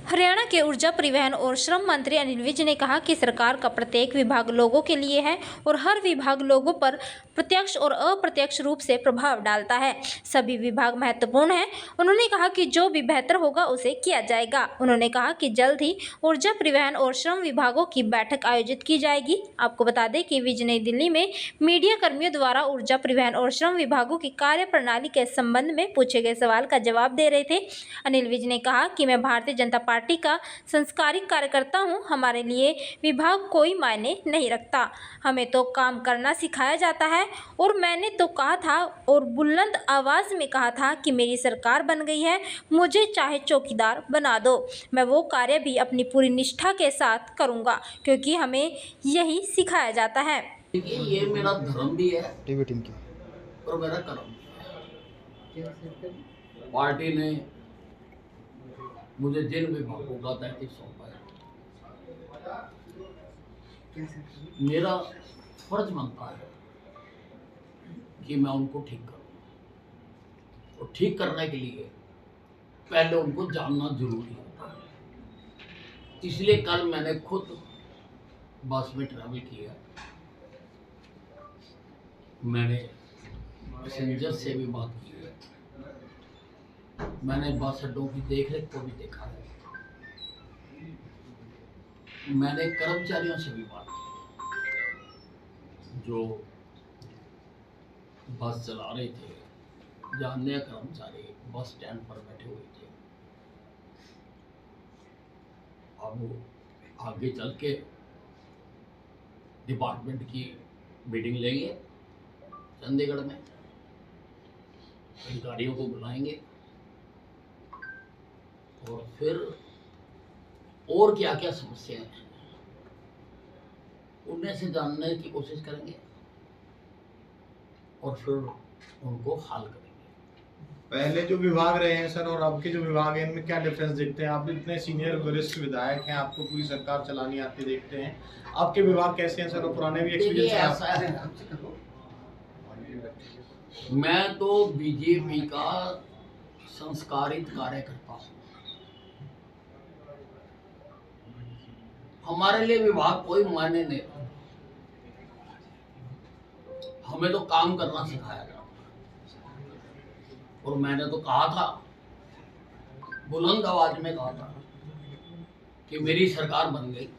हरियाणा के ऊर्जा, परिवहन और श्रम मंत्री अनिल विज ने कहा कि सरकार का प्रत्येक विभाग लोगों के लिए है और हर विभाग लोगों पर प्रत्यक्ष और अप्रत्यक्ष रूप से प्रभाव डालता है। सभी विभाग महत्वपूर्ण हैं। उन्होंने कहा कि जो भी बेहतर होगा उसे किया जाएगा। उन्होंने कहा कि जल्द ही ऊर्जा, परिवहन और श्रम विभागों की बैठक आयोजित की जाएगी। आपको बता दें कि विज नई दिल्ली में मीडिया कर्मियों द्वारा ऊर्जा, परिवहन और श्रम विभागों की कार्य प्रणाली के संबंध में पूछे गए सवाल का जवाब दे रहे थे। अनिल विज ने कहा कि मैं भारतीय जनता पार्टी का संस्कारिक कार्यकर्ता हूं। हमारे लिए विभाग कोई मायने नहीं रखता। हमें तो काम करना सिखाया जाता है और मैंने तो कहा था और बुलंद आवाज में कहा था कि मेरी सरकार बन गई है, मुझे चाहे चौकीदार बना दो। मैं वो कार्य भी अपनी पूरी निष्ठा के साथ करूंगा क्योंकि हमें यही सिखाया जाता है। देखिए, ये मेरा धर्म भी है टीवी टीम की और मेरा कर्म भी है। पार्टी ने मुझे जिन विभागों का दायित्व सौंपा है, मेरा फर्ज बनता है कि मैं उनको ठीक करूं और ठीक करने के लिए पहले उनको जानना जरूरी होता है। इसलिए कल मैंने खुद बस में ट्रैवल किया। मैंने पैसेंजर से भी बात की है। मैंने बस अड्डों की देखरेख को भी देखा है। मैंने कर्मचारियों से भी बात की जो बस चला रहे थे, या अन्य कर्मचारी बस स्टैंड पर बैठे हुए थे। अब आगे चल के डिपार्टमेंट की मीटिंग लेंगे चंडीगढ़ में, अधिकारियों को बुलाएंगे और फिर और क्या क्या समस्याएं हैं उनमें से जानने की कोशिश करेंगे और फिर उनको हल करेंगे। पहले जो विभाग रहे हैं सर और अब के जो विभाग हैं इनमें क्या डिफरेंस देखते हैं? आप इतने सीनियर वरिष्ठ विधायक हैं, आपको पूरी सरकार चलानी आती देखते हैं, आपके विभाग कैसे हैं सर? और पुराने भी एक्सपीरियंस है ऐसा है, मैं तो बीजेपी का संस्कारित कार्यकर्ता हूँ। हमारे लिए विभाग कोई मायने नहीं, हमें तो काम करना सिखाया जाता और मैंने तो कहा था, बुलंद आवाज में कहा था कि मेरी सरकार बन गई,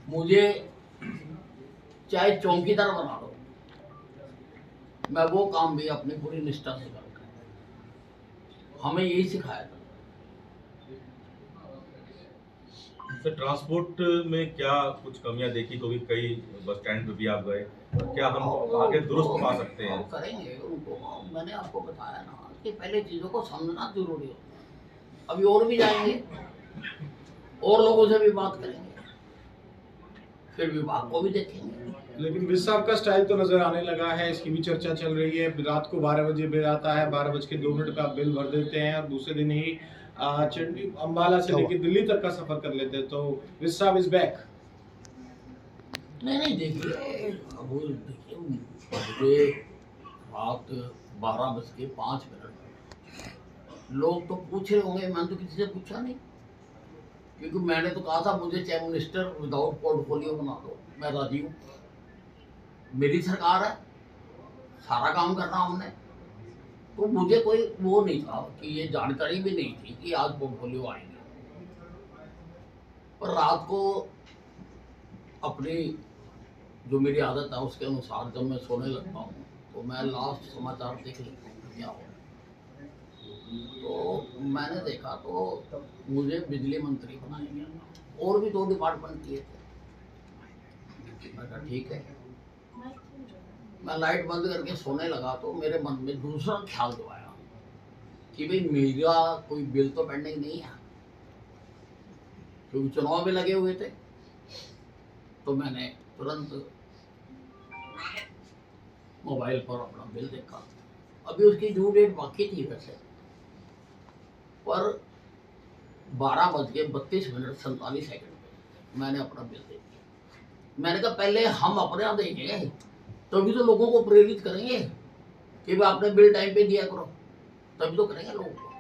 मुझे चाहे चौकीदार बना दो, मैं वो काम भी अपनी पूरी निष्ठा से करूंगा। हमें यही सिखाया था। सर, ट्रांसपोर्ट में क्या कुछ कमियां देखी? तो भी कई बस स्टैंड पे भी आप गए, क्या हम आगे दुरुस्त पा सकते हैं? करेंगे उनको। मैंने आपको बताया ना कि पहले चीजों को समझना जरूरी होता है। अभी और भी जाएंगे और लोगों से भी बात करेंगे, फिर विभाग को भी देखेंगे। लेकिन विज साहब का स्टाइल तो नजर आने लगा है, इसकी भी चर्चा चल रही है। रात को 12 बजे बिल आता है, 12:02 का बिल भर देते हैं और दूसरे दिन ही अम्बाला से लेकर दिल्ली तक का सफर कर लेते हैं। तो विज साहब इज बैक। नहीं, देखिए, अब देखिए, मुझे रात 12:05 लोग तो पूछ रहे होंगे, मैंने तो किसी से पूछा नहीं, क्योंकि मैंने तो कहा था मुझे चीफ मिनिस्टर विदाउट पोर्टफोलियो बना दो, मैं राजी हूँ। मेरी सरकार है, सारा काम करना हमने, तो मुझे कोई वो नहीं था कि ये जानकारी भी नहीं थी कि आज पोर्टफोलियो आएंगे। पर रात को अपनी जो मेरी आदत है उसके अनुसार जब मैं सोने लगता हूँ तो मैं लास्ट समाचार देख लेता हूँ क्या हो। तो मैंने देखा तो मुझे बिजली मंत्री बनाएंगे और भी 2 डिपार्टमेंट दिए थे। मैं कहा ठीक है। मैं लाइट बंद करके सोने लगा तो मेरे मन में दूसरा ख्याल जो आया कि भाई मेरा कोई बिल तो पेंडिंग नहीं है, क्योंकि चुनाव भी लगे हुए थे। तो मैंने तुरंत मोबाइल पर अपना बिल देखा। अभी उसकी ड्यू डेट बाकी थी वैसे, पर 12:32:47 मैंने अपना बिल दे दिया। मैंने कहा पहले हम अपने यहाँ देंगे, तभी तो लोगों को प्रेरित करेंगे कि भाई आपने बिल टाइम पे दिया करो, तभी तो करेंगे लोगों को।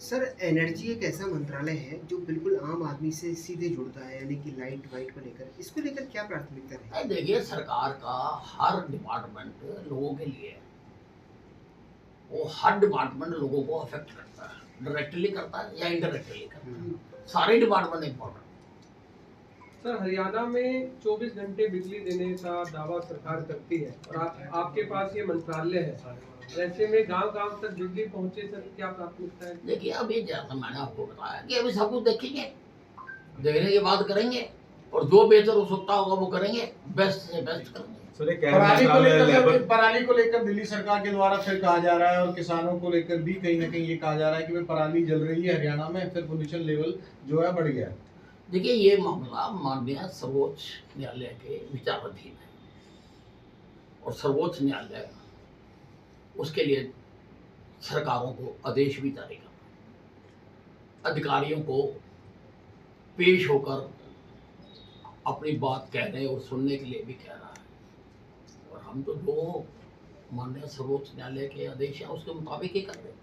सर, एनर्जी एक ऐसा मंत्रालय है जो बिल्कुल आम आदमी से सीधे जुड़ता है, यानी कि लाइट वाइट को लेकर, इसको लेकर क्या प्राथमिकता है? देखिए, सरकार का हर डिपार्टमेंट लोगों के लिए है। वो हर डिपार्टमेंट लोगों को अफेक्ट करता है, डायरेक्टली करता है या इनडायरेक्टली करता है। सारे डिपार्टमेंट इम्पोर्टेंट। सर, हरियाणा में 24 घंटे बिजली देने का दावा सरकार करती है और आपके पास ये मंत्रालय है, ऐसे में गांव-गांव तक बिजली पहुंचे, सर क्या प्राथमिकता है? देखिए, अभी जैसा मैंने आपको बताया कि अभी सब कुछ देखेंगे, देखने के बाद करेंगे और जो बेहतर हो सकता होगा वो करेंगे, बेस्ट से बेस्ट करेंगे। सर, एक पराली को लेकर दिल्ली सरकार के द्वारा फिर कहा जा रहा है और किसानों को लेकर भी कहीं ना कहीं ये कहा जा रहा है कि भाई पराली जल रही है हरियाणा में, फिर पोल्यूशन लेवल जो है बढ़ गया है। देखिए, ये मामला माननीय सर्वोच्च न्यायालय के विचाराधीन है और सर्वोच्च न्यायालय उसके लिए सरकारों को आदेश भी जारी करता है, अधिकारियों को पेश होकर अपनी बात कहने और सुनने के लिए भी कह रहा है और हम तो जो माननीय सर्वोच्च न्यायालय के आदेश हैं उसके मुताबिक ही कर रहे हैं।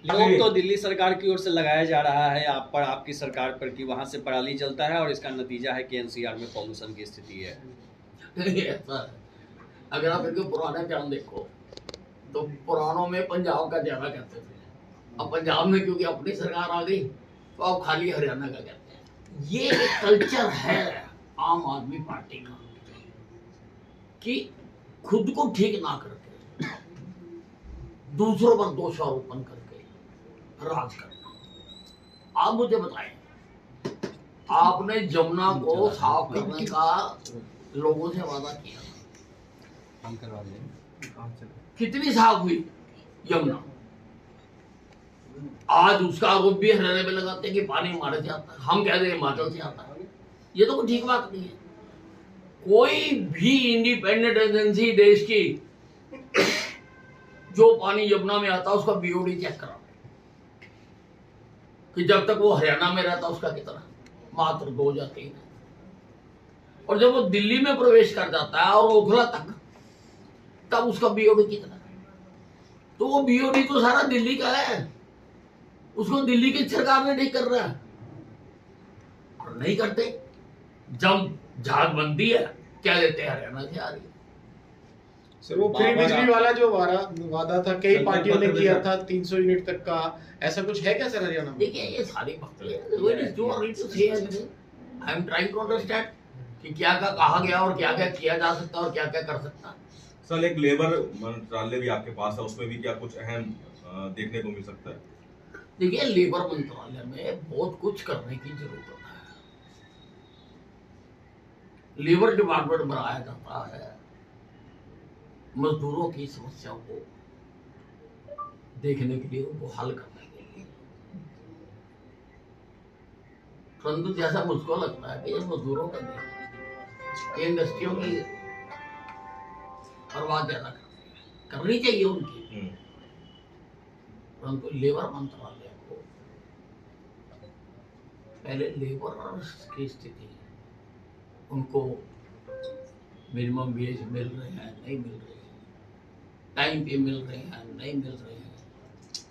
लोग तो दिल्ली सरकार की ओर से लगाया जा रहा है आप पर, आपकी सरकार पर, कि वहां से पराली जलता है और इसका नतीजा है कि एनसीआर में पॉल्यूशन की स्थिति है। ऐसा है, अगर आप इनके पुराने बयान देखो तो पुरानों में पंजाब का ज्यादा कहते थे, अब पंजाब में क्योंकि अपनी सरकार आ गई तो अब खाली हरियाणा का कहते हैं। ये एक कल्चर है आम आदमी पार्टी का कि खुद को ठीक ना करके दूसरों पर दोषारोपण करके राज करना। आप मुझे बताएं, आपने जमुना को साफ करने का लोगों से वादा किया, हम करवा देंगे। कितनी साफ हुई यमुना? आज उसका आरोप भी हरियाणा में लगाते हैं कि पानी हमारे से आता है, हम कहते हैं हिमाचल से आता है। ये तो कोई ठीक बात नहीं है। कोई भी इंडिपेंडेंट एजेंसी देश की जो पानी यमुना में आता है उसका बीओडी चेक करा कि जब तक वो हरियाणा में रहता उसका कितना, मात्र 2 या 3 है, और जब वो दिल्ली में प्रवेश कर जाता है और ओखला तक, तब उसका बीओडी कितना है। तो वो बीओडी तो सारा दिल्ली का है, उसको दिल्ली की सरकार ने ठीक कर रहा है और नहीं करते। जब जहाज बनती है क्या देते हैं, हरियाणा से आ रही है। सर, वो फ्री बिजली वाला जो वादा था कई पार्टियों ने किया था 300 यूनिट तक का, ऐसा कुछ है क्या सर हरियाणा में? देखिए, ये सारी बातें I am trying to understand कि क्या क्या कहा गया और क्या क्या किया जा सकता है और क्या क्या कर सकता है। सर, एक लेबर मंत्रालय भी आपके पास है, उसमें भी क्या कुछ अहम देखने को मिल सकता है? देखिए, लेबर मंत्रालय में बहुत कुछ करने की जरूरत है। लेबर डिपार्टमेंट बनाया जाता है मजदूरों की समस्याओं को देखने के लिए, उनको हल करने के लिए। परंतु जैसा मुझको लगता है कि ये मजदूरों का नहीं, इंडस्ट्रियों की परवाह ज्यादा करनी चाहिए उनकी, परंतु लेबर मंत्रालय को पहले लेबर की स्थिति, उनको मिनिमम वेज मिल रहे हैं नहीं मिल रहे हैं, टाइम पे मिल रहे हैं नहीं मिल रहे हैं,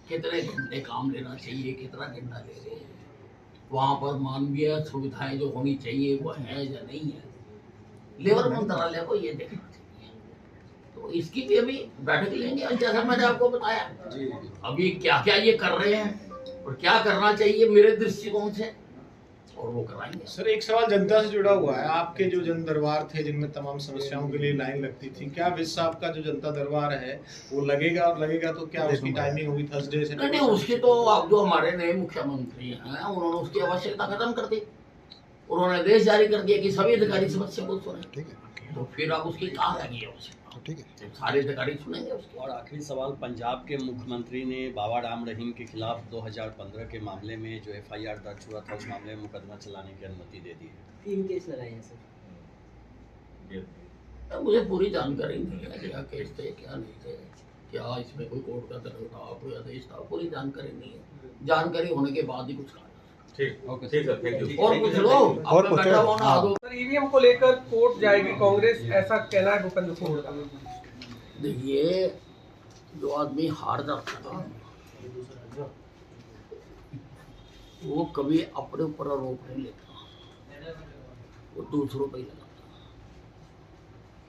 कितने घंटे काम लेना चाहिए कितना घंटा ले रहे हैं, वहाँ पर मानवीय सुविधाएं जो होनी चाहिए वो है या नहीं है। लेबर मंत्रालय को ये देखना चाहिए। तो इसकी भी अभी बैठक लेंगे और जैसा मैंने आपको बताया अभी क्या क्या ये कर रहे हैं और क्या करना चाहिए मेरे दृष्टिकोण से, और वो कराएंगे। सर, एक सवाल जनता से जुड़ा हुआ है। आपके जो जन दरबार थे जिनमें तमाम समस्याओं के लिए लाइन लगती थी, क्या विज साहब का जो जनता दरबार है वो लगेगा, और लगेगा तो क्या उसकी टाइमिंग होगी थर्सडे से? नहीं, उसकी तो अब जो हमारे नए मुख्यमंत्री हैं उन्होंने उसकी आवश्यकता खत्म कर दी। उन्होंने आदेश जारी कर दिया कि सभी अधिकारी समस्या को सुने, तो फिर अब उसकी कहाँ रहेगी आवश्यकता? ठीक है, सारे अधिकारी सुनेंगे उसकी। और आखिरी सवाल, पंजाब के मुख्यमंत्री ने बाबा राम रहीम के खिलाफ 2015 के मामले में जो FIR दर्ज हुआ था, उस मामले में मुकदमा चलाने की अनुमति दे दी है। 3 केस लगाए हैं सर। मुझे पूरी जानकारी नहीं है क्या केस थे क्या नहीं थे, क्या इसमें कोई कोर्ट का दर्ज था, कोई आदेश था, पूरी जानकारी नहीं है। जानकारी होने के बाद ही कुछ कहा। ठीक सर, थैंक यू। और कुछ लो, और बैठा हुआ ना दो। सर, ईवीएम को लेकर कोर्ट जाएगी कांग्रेस, ऐसा कहना है भूपेंद्र सिंह का। देखिए, जो आदमी हार जाता है वो कभी अपने ऊपर आरोप नहीं लेता, वो दूसरों पर ही लगाता।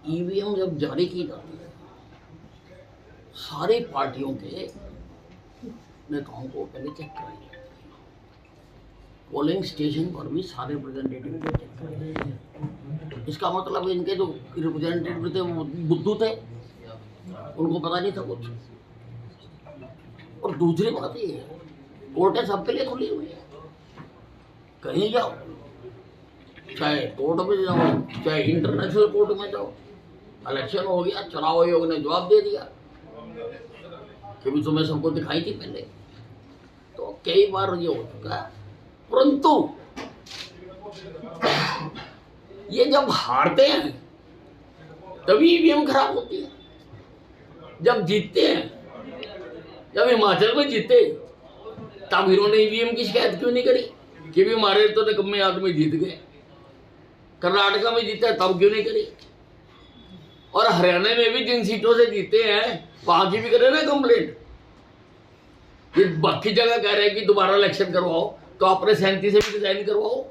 ईवीएम जब जारी की जाती है, सारी पार्टियों के नेताओं को पहले चेक कराई जाती है। पोलिंग स्टेशन पर भी सारे रिप्रेजेंटेटिव को चेक कराई जाती है। इसका मतलब इनके जो रिप्रेजेंटेटिव थे वो बुद्धू थे, उनको पता नहीं था कुछ। और दूसरी बात ये है, कोर्टें सबके लिए खुली हुई है, कहीं जाओ, चाहे कोर्ट में जाओ, चाहे इंटरनेशनल कोर्ट में जाओ। इलेक्शन हो गया, चुनाव आयोग ने जवाब दे दिया कि भी तुम्हें सबको दिखाई थी पहले। तो कई बार ये हो चुका है, परंतु ये जब हारते हैं तभी ईवीएम खराब होती है। जब जीतते हैं, जब हिमाचल में जीते तब इन्होंने ईवीएम की शिकायत क्यों नहीं करी कि भी हमारे तो निकम्मे आदमी जीत गए। कर्नाटका में जीता तब क्यों नहीं करी? और हरियाणा में भी जिन सीटों से जीते हैं वहां की भी करे ना कंप्लेंट। ये बाकी जगह कह रहे हैं कि दोबारा इलेक्शन करवाओ, तो अपने 37 से भी डिजाइन करवाओ,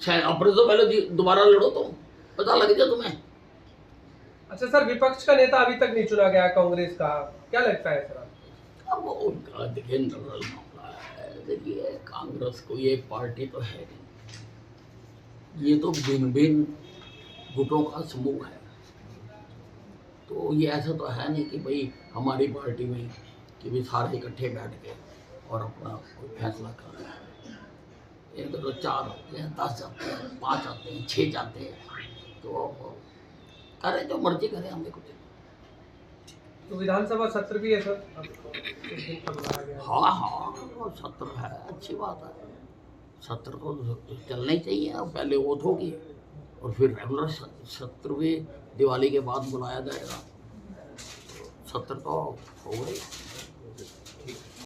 अपने तो पहले दोबारा लड़ो, तो पता लग जाए तुम्हें। अच्छा सर, विपक्ष का नेता अभी तक नहीं चुना गया कांग्रेस का, क्या लगता है सर? अब उनका देखिए नरल मामला है। देखिए कांग्रेस कोई एक पार्टी तो है नहीं, ये तो भिन्न भिन्न गुटों का समूह है। तो ये ऐसा तो है नहीं कि भाई हमारी पार्टी में कि भी सारे इकट्ठे बैठ के और अपना कोई फैसला कर रहे हैं। एक तो 4 आते हैं, 10 जाते हैं, 5 आते हैं, 6 जाते हैं, तो करे जो मर्जी करे, हमें कुछ। तो विधानसभा सत्र भी है सर? हाँ हाँ, वो सत्र है, अच्छी बात है। सत्र तो चलना ही चाहिए। अब पहले वोट होगी और फिर रेगुलर सत्र भी दिवाली के बाद बुलाया जाएगा। सत्र तो हो गई।